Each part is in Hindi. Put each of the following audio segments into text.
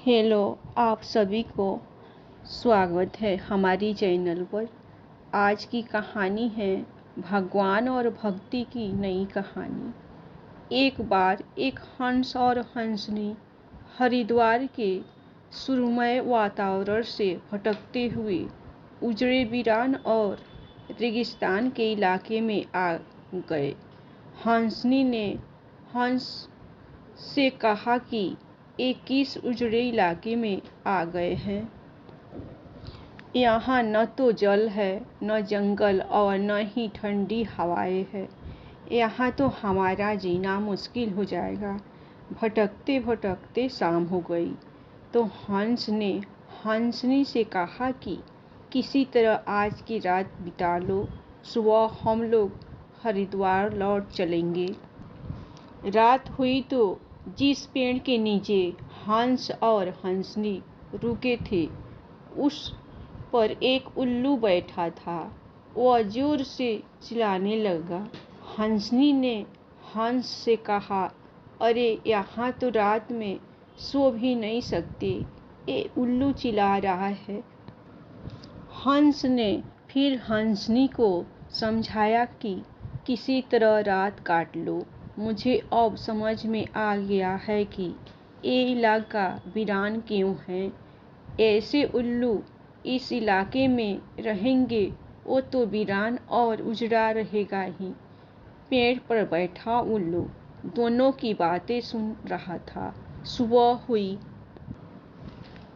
हेलो, आप सभी को स्वागत है हमारी चैनल पर। आज की कहानी है भगवान और भक्ति की नई कहानी। एक बार एक हंस और हंसनी हरिद्वार के सुरमय वातावरण से भटकते हुए उजड़े वीरान और रेगिस्तान के इलाके में आ गए। हंसनी ने हंस से कहा कि ये किस उजड़े इलाके में आ गए हैं। यहाँ न तो जल है, न जंगल और न ही ठंडी हवाएं है। यहाँ तो हमारा जीना मुश्किल हो जाएगा। भटकते भटकते शाम हो गई तो हंस ने हंसनी से कहा कि किसी तरह आज की रात बिता लो, सुबह हम लोग हरिद्वार लौट चलेंगे। रात हुई तो जिस पेड़ के नीचे हंस और हंसनी रुके थे उस पर एक उल्लू बैठा था। वह जोर से चिल्लाने लगा। हंसनी ने हंस से कहा, अरे यहाँ तो रात में सो भी नहीं सकते, ये उल्लू चिल्ला रहा है। हंस ने फिर हंसनी को समझाया कि किसी तरह रात काट लो। मुझे अब समझ में आ गया है कि ये इलाका वीरान क्यों है। ऐसे उल्लू इस इलाके में रहेंगे वो तो वीरान और उजड़ा रहेगा ही। पेड़ पर बैठा उल्लू दोनों की बातें सुन रहा था। सुबह हुई,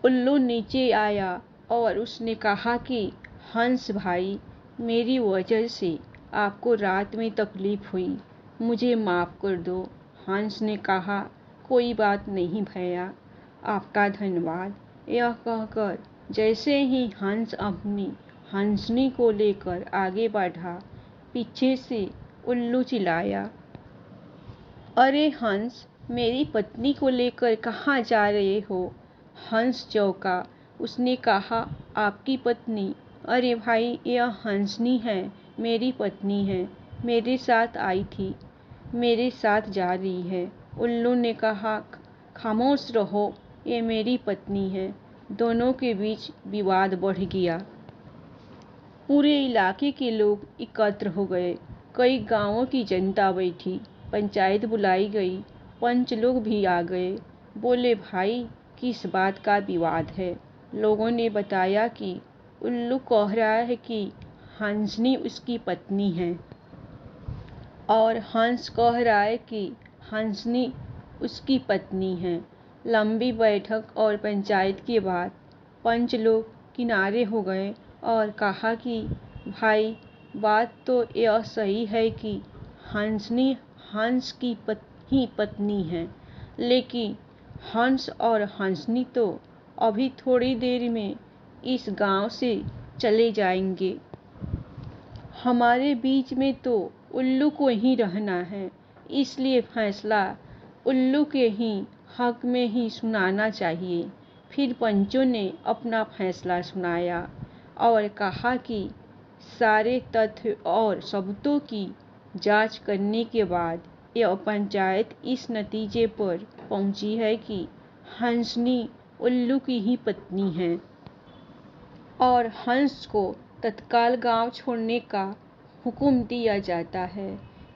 उल्लू नीचे आया और उसने कहा कि हंस भाई, मेरी वजह से आपको रात में तकलीफ हुई, मुझे माफ़ कर दो। हंस ने कहा, कोई बात नहीं भैया, आपका धन्यवाद। यह कहकर जैसे ही हंस अपनी हंसनी को लेकर आगे बढ़ा, पीछे से उल्लू चिल्लाया, अरे हंस, मेरी पत्नी को लेकर कहाँ जा रहे हो। हंस चौंका। उसने कहा, आपकी पत्नी? अरे भाई, यह हंसनी है, मेरी पत्नी है, मेरे साथ आई थी, मेरे साथ जा रही है। उल्लू ने कहा, खामोश रहो, ये मेरी पत्नी है। दोनों के बीच विवाद बढ़ गया। पूरे इलाके के लोग एकत्र हो गए। कई गांवों की जनता बैठी, पंचायत बुलाई गई, पंच लोग भी आ गए। बोले, भाई किस बात का विवाद है। लोगों ने बताया कि उल्लू कह रहा है कि हंसनी उसकी पत्नी है और हंस कह रहा है कि हंसनी उसकी पत्नी है। लंबी बैठक और पंचायत के बाद पंच लोग किनारे हो गए और कहा कि भाई, बात तो यह सही है कि हंसनी हंस की ही पत्नी है, लेकिन हंस और हंसनी तो अभी थोड़ी देर में इस गांव से चले जाएंगे। हमारे बीच में तो उल्लू को ही रहना है, इसलिए फैसला उल्लू के ही हक में ही सुनाना चाहिए। फिर पंचों ने अपना फैसला सुनाया और कहा कि सारे तथ्य और सबूतों की जांच करने के बाद यह पंचायत इस नतीजे पर पहुंची है कि हंसनी उल्लू की ही पत्नी है और हंस को तत्काल गांव छोड़ने का हुक्म दिया जाता है।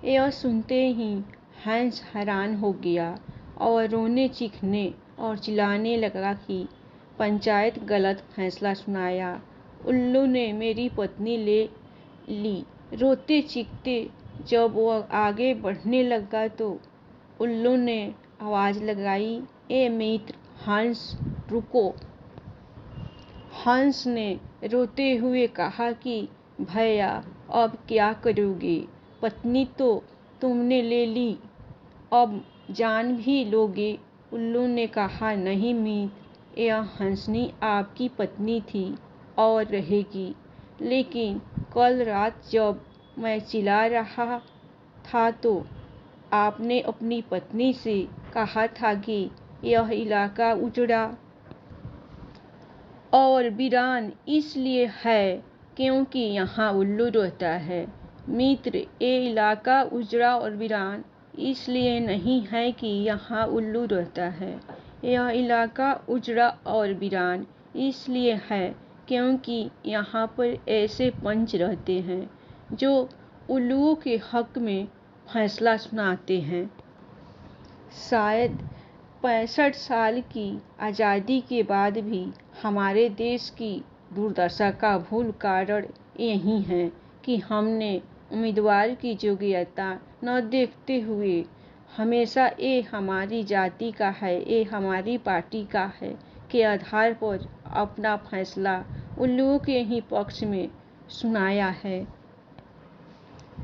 यह सुनते ही हंस हैरान हो गया और रोने, चीखने और चिल्लाने लगा कि पंचायत गलत फैसला सुनाया। उल्लू ने मेरी पत्नी ले ली। रोते चीखते जब वह आगे बढ़ने लगा तो उल्लू ने आवाज़ लगाई, ए मित्र हंस, रुको। हंस ने रोते हुए कहा कि भैया, अब क्या करोगे। पत्नी तो तुमने ले ली, अब जान भी लोगे। उल्लू ने कहा, नहीं मित्र, यह हंसनी आपकी पत्नी थी और रहेगी, लेकिन कल रात जब मैं चिल्ला रहा था तो आपने अपनी पत्नी से कहा था कि यह इलाका उजड़ा और वीरान इसलिए है क्योंकि यहाँ उल्लू रहता है। मित्र, ये इलाका उजड़ा और वीरान इसलिए नहीं है कि यहाँ उल्लू रहता है, यह इलाका उजड़ा और वीरान इसलिए है क्योंकि यहाँ पर ऐसे पंच रहते हैं जो उल्लुओं के हक में फैसला सुनाते हैं। शायद 65 साल की आज़ादी के बाद भी हमारे देश की दुर्दशा का मूल कारण यही है कि हमने उम्मीदवार की योग्यता न देखते हुए हमेशा ये हमारी जाति का है, ये हमारी पार्टी का है के आधार पर अपना फैसला उल्लुओं के ही पक्ष में सुनाया है।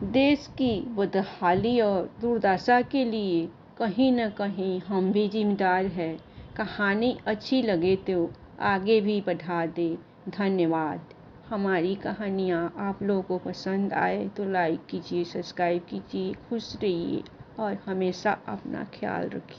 देश की बदहाली और दुर्दशा के लिए कहीं न कहीं हम भी जिम्मेदार हैं। कहानी अच्छी लगे तो आगे भी बढ़ा दे। धन्यवाद। हमारी कहानियाँ आप लोगों को पसंद आए तो लाइक कीजिए, सब्सक्राइब कीजिए। खुश रहिए और हमेशा अपना ख्याल रखिए।